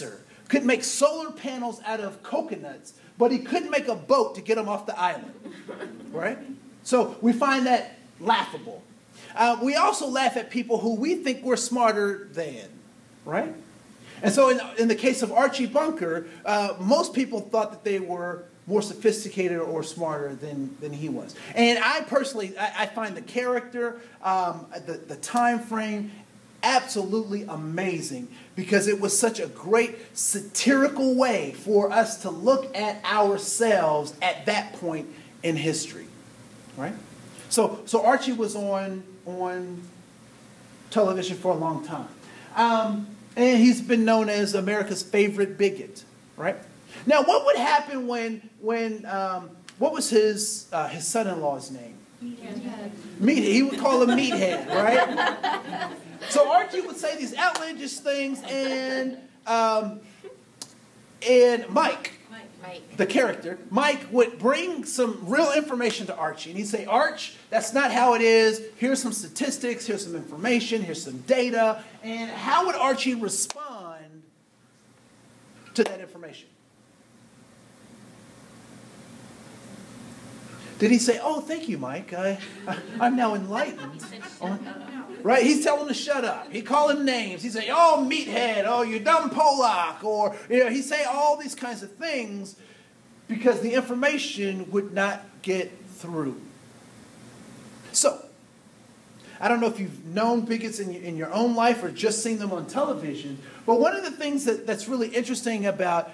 professor could make solar panels out of coconuts, but he couldn't make a boat to get them off the island, right? So we find that laughable. We also laugh at people who we think we're smarter than, right? And so in the case of Archie Bunker, most people thought that they were more sophisticated or smarter than he was. And I personally, I find the character, the time frame, absolutely amazing, because it was such a great satirical way for us to look at ourselves at that point in history, right? So Archie was on television for a long time. And he's been known as America's favorite bigot, right? Now, what would happen when what was his son-in-law's name? Meathead. He would call him Meathead, right? So Archie would say these outlandish things, and Mike, the character, Mike would bring some real information to Archie. And he'd say, Arch, that's not how it is. Here's some statistics. Here's some information. Here's some data. And how would Archie respond to that information? Did he say, oh, thank you, Mike. I'm now enlightened. Right? He's telling him to shut up. He'd call him names. He'd say, oh, meathead. Oh, you dumb Polak. Or, he'd say all these kinds of things because the information would not get through. So, I don't know if you've known bigots in your own life or just seen them on television, but one of the things that's really interesting about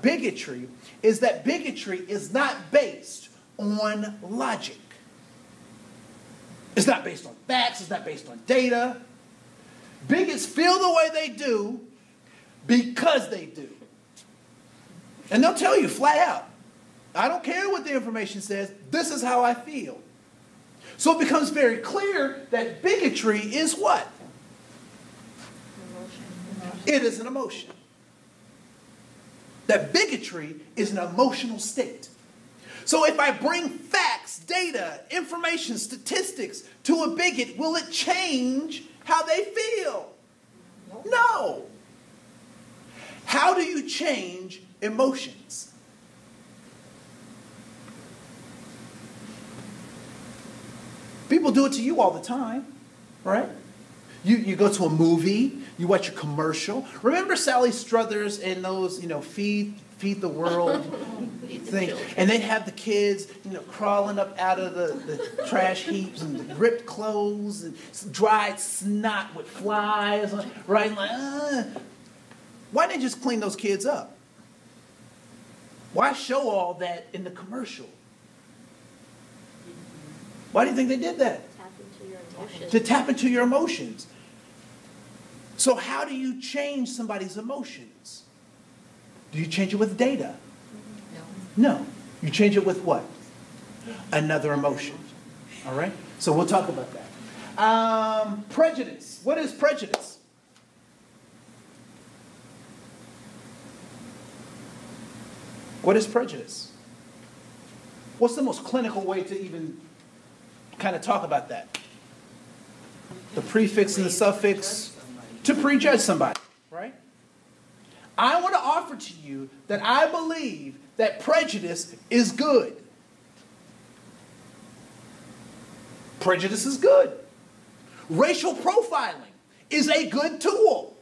bigotry is that bigotry is not based on logic. It's not based on facts. It's not based on data. Bigots feel the way they do because they do. And they'll tell you flat out, I don't care what the information says, this is how I feel. So it becomes very clear that bigotry is what? Emotion. It is an emotion. That bigotry is an emotional state. So if I bring facts, data, information, statistics to a bigot, will it change how they feel? No. How do you change emotions? People do it to you all the time, right? You go to a movie, you watch a commercial. Remember Sally Struthers and those, feed the world thing, and they'd have the kids, crawling up out of the trash heaps and the ripped clothes and dried snot with flies, right? Why didn't they just clean those kids up? Why show all that in the commercial? Why do you think they did that? Tap into your emotions. To tap into your emotions. So how do you change somebody's emotions? Do you change it with data? No. You change it with what? Another emotion. All right? So we'll talk about that. Prejudice. What is prejudice? What is prejudice? What's the most clinical way to even kind of talk about that? The prefix and the suffix to prejudge somebody, right? I want to offer to you that I believe that prejudice is good. Prejudice is good. Racial profiling is a good tool.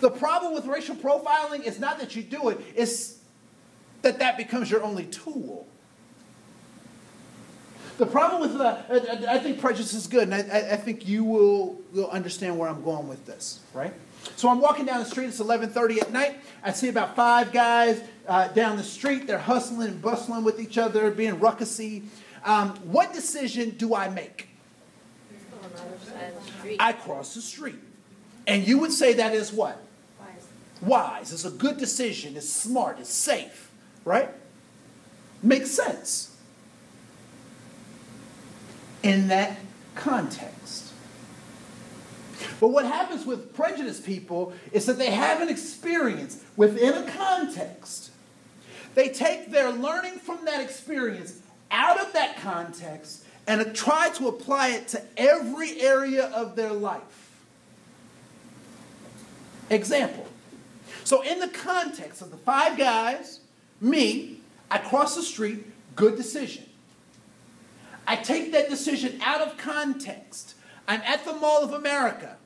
The problem with racial profiling is not that you do it, it's that becomes your only tool. The problem with I think prejudice is good, and I think you'll understand where I'm going with this, right? So I'm walking down the street, it's 11:30 at night. I see about 5 guys down the street. They're hustling and bustling with each other, being ruckusy. What decision do I make? I cross the street. And you would say that is what? Wise. It's a good decision. It's smart. It's safe, right? Makes sense. In that context. But what happens with prejudiced people is that they have an experience within a context. They take their learning from that experience out of that context and try to apply it to every area of their life. Example. So in the context of the five guys, me, I cross the street, good decision. I take that decision out of context. I'm at the Mall of America.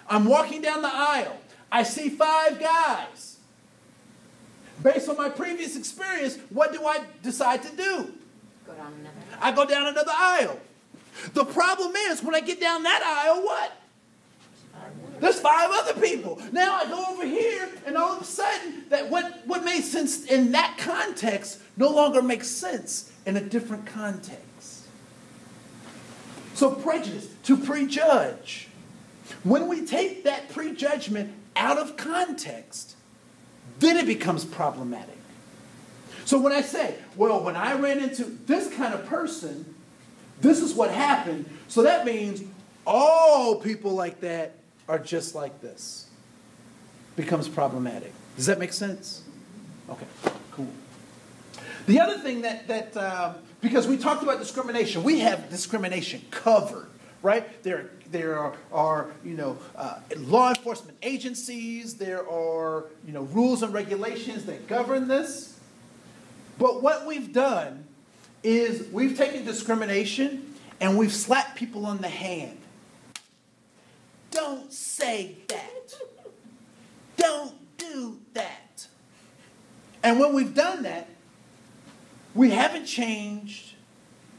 I'm walking down the aisle. I see five guys. Based on my previous experience, what do I decide to do? Go down another aisle. I go down another aisle. The problem is, when I get down that aisle, what? There's five other people. Now I go over here, and all of a sudden, that what made sense in that context no longer makes sense in a different context. So prejudice, to prejudge. When we take that prejudgment out of context, then it becomes problematic. So when I say, well, when I ran into this kind of person, this is what happened. So that means all people like that are just like this. Becomes problematic. Does that make sense? Okay, cool. The other thing because we talked about discrimination, we have discrimination covered, right? There are law enforcement agencies, there are rules and regulations that govern this. But what we've done is we've taken discrimination and we've slapped people on the hand. Don't say that. Don't do that. And when we've done that, we haven't changed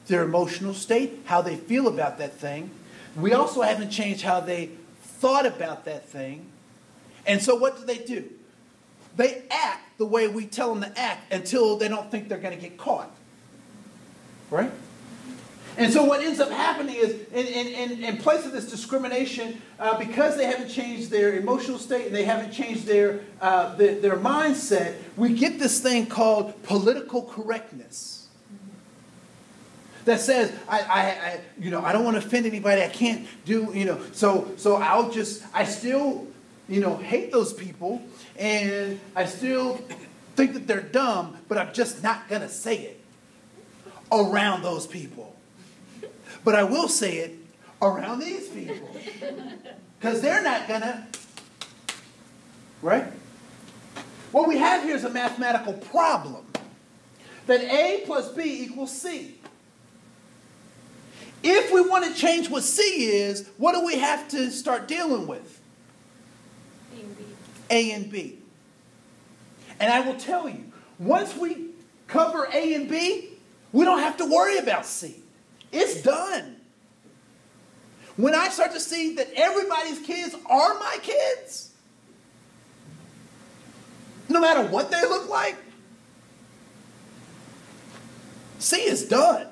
their emotional state, how they feel about that thing. We also haven't changed how they thought about that thing. And so what do? They act the way we tell them to act until they don't think they're going to get caught. Right? And so what ends up happening is, in place of this discrimination, because they haven't changed their emotional state and they haven't changed their mindset, we get this thing called political correctness. That says, I don't want to offend anybody. I can't do, so I still, hate those people, and I still think that they're dumb, but I'm just not going to say it around those people. But I will say it around these people. Because they're not going to. Right? What we have here is a mathematical problem. That A plus B equals C. If we want to change what C is, what do we have to start dealing with? A and B. A and B. And I will tell you, once we cover A and B, we don't have to worry about C. It's done. When I start to see that everybody's kids are my kids, no matter what they look like, C is done.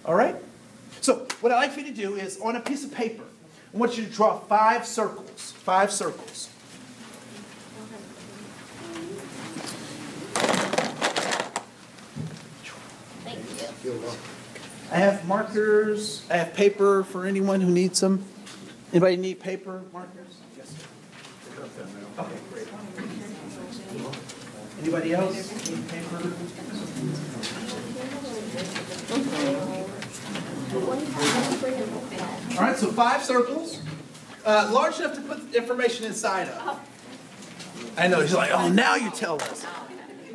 All right? So what I'd like for you to do is, on a piece of paper, I want you to draw 5 circles. 5 circles. Thank you. I have markers. I have paper for anyone who needs them. Anybody need paper, markers? Yes. Okay, great. Anybody else need paper? All right, so 5 circles. Large enough to put information inside of. I know, he's like, oh, now you tell us.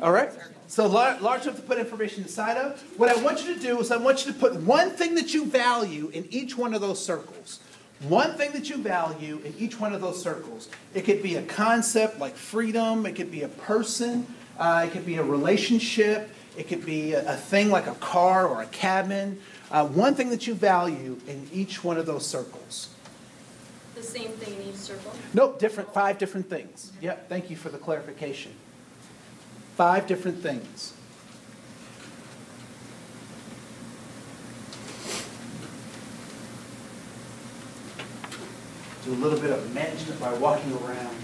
All right? So large enough to put information inside of. What I want you to do is I want you to put one thing that you value in each one of those circles. One thing that you value in each one of those circles. It could be a concept like freedom. It could be a person. It could be a relationship. It could be a thing like a car or a cabin. One thing that you value in each one of those circles. The same thing in each circle? Nope, 5 different things. Yep, thank you for the clarification. 5 different things. Do a little bit of management by walking around.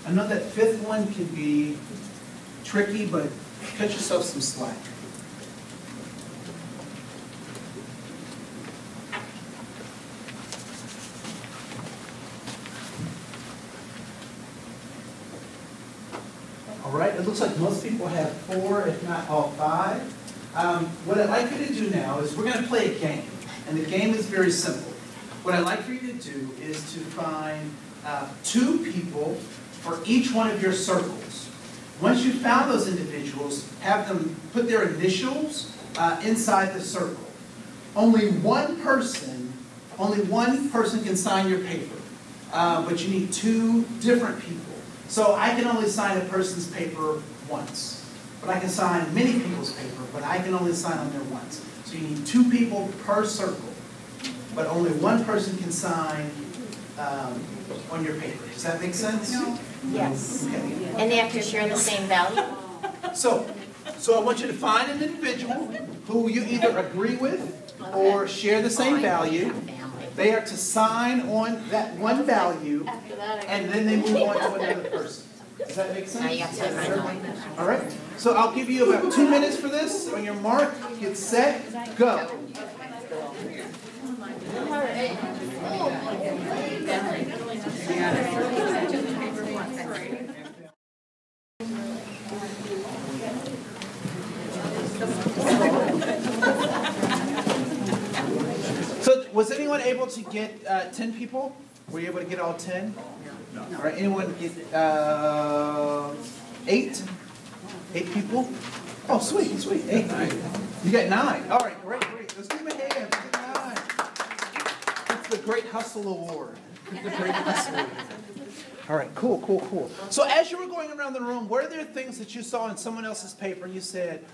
I know that 5th one can be tricky, but cut yourself some slack. All right, it looks like most people have 4, if not all 5. What I'd like you to do now is we're going to play a game. And the game is very simple. What I'd like for you to do is to find 2 people for each one of your circles. Once you've found those individuals, have them put their initials inside the circle. Only one person can sign your paper. But you need 2 different people. So I can only sign a person's paper once. But I can sign many people's paper, but I can only sign on there once. So you need 2 people per circle. But only one person can sign on your paper. Does that make sense? No. Yes. Okay. And they have to share the same value? So I want you to find an individual who you either agree with or share the same value. They are to sign on that one value, After that, and then they move on to another person. Does that make sense? Now you got time. All right. So I'll give you about 2 minutes for this. On your mark, get set, go. So was anyone able to get 10 people? Were you able to get all 10? No. All right. Anyone get 8? 8 people? Oh, sweet, sweet. 8. You got 9. All right, great. Let's give him a hand. Let's get 9. It's the Great Hustle Award. The Great Hustle Award. All right, cool. So as you were going around the room, were there things that you saw in someone else's paper and you said,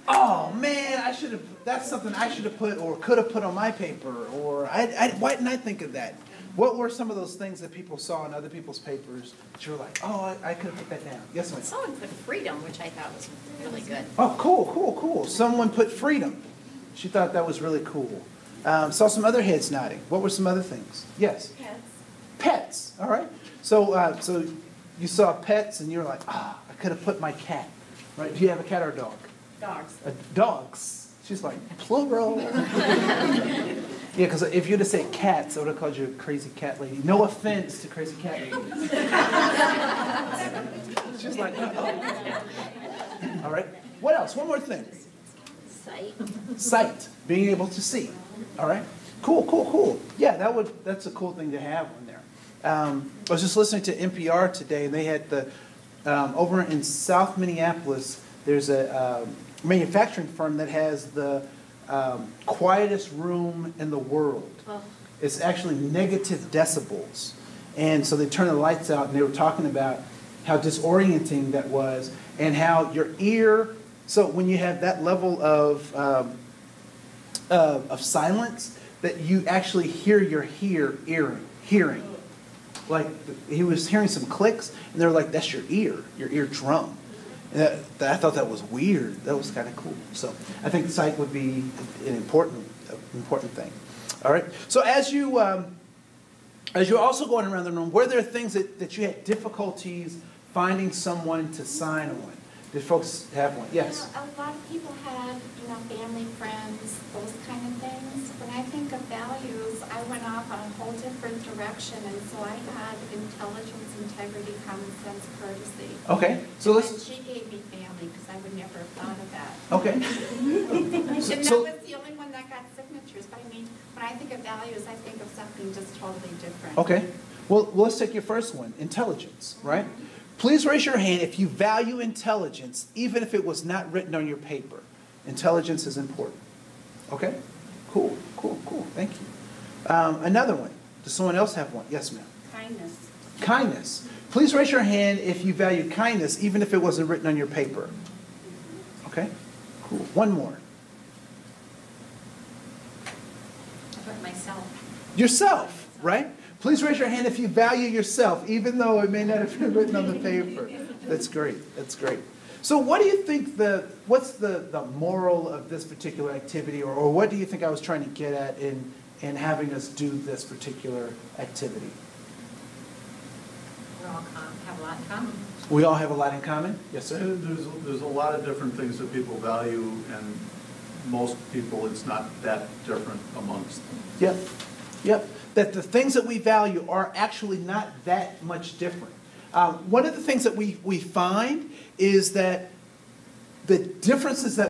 oh man, that's something I should have put or could have put on my paper, or why didn't I think of that? What were some of those things that people saw in other people's papers that you were like, oh, I could have put that down? Yes, ma'am. Someone put freedom, which I thought was really good. Oh, cool. Someone put freedom. She thought that was really cool. Saw some other heads nodding. What were some other things? Yes? Pets. All right. So you saw pets and you were like, I could have put my cat. Right? Do you have a cat or a dog? Dogs. Dogs. She's like, plural. Yeah, because if you'd have said cats, I would have called you a crazy cat lady. No offense to crazy cat ladies. She's like, oh. All right. What else? One more thing. Sight. Being able to see. All right. Cool. Yeah, that's a cool thing to have on there. I was just listening to NPR today, and they had over in South Minneapolis, there's a manufacturing firm that has the quietest room in the world. Oh. It's actually negative decibels. And so they turned the lights out, and they were talking about how disorienting that was, and how your ear, so when you have that level of silence, that you actually hear your hearing. Like he was hearing some clicks, and they're like, that's your eardrum. And I thought that was weird. That was kind of cool. So I think sight would be an important thing. All right. So as you're also going around the room, were there things that you had difficulties finding someone to sign on? Did folks have one? Yes. A lot of people had, family, friends, those kind of things. When I think of values, I went off on a whole different direction, and so I had intelligence, integrity, common sense, courtesy. Okay. So and she gave me family because I would never have thought of that. Okay. And that was the only one that got signatures. But I mean, when I think of values, I think of something just totally different. Okay. Well, let's take your first one, intelligence, right? Please raise your hand if you value intelligence, even if it was not written on your paper. Intelligence is important. Okay? Cool. Thank you. Another one. Does someone else have one? Yes, ma'am. Kindness. Please raise your hand if you value kindness, even if it wasn't written on your paper. Okay? Cool. One more. Myself. Yourself, right? Please raise your hand if you value yourself, even though it may not have been written on the paper. That's great. So what do you think what's the moral of this particular activity, or what do you think I was trying to get at in having us do this particular activity? We all have a lot in common. We all have a lot in common? Yes, sir? There's a lot of different things that people value, and most people, it's not that different amongst them. Yep. That the things that we value are actually not that much different. One of the things that we find is that the differences that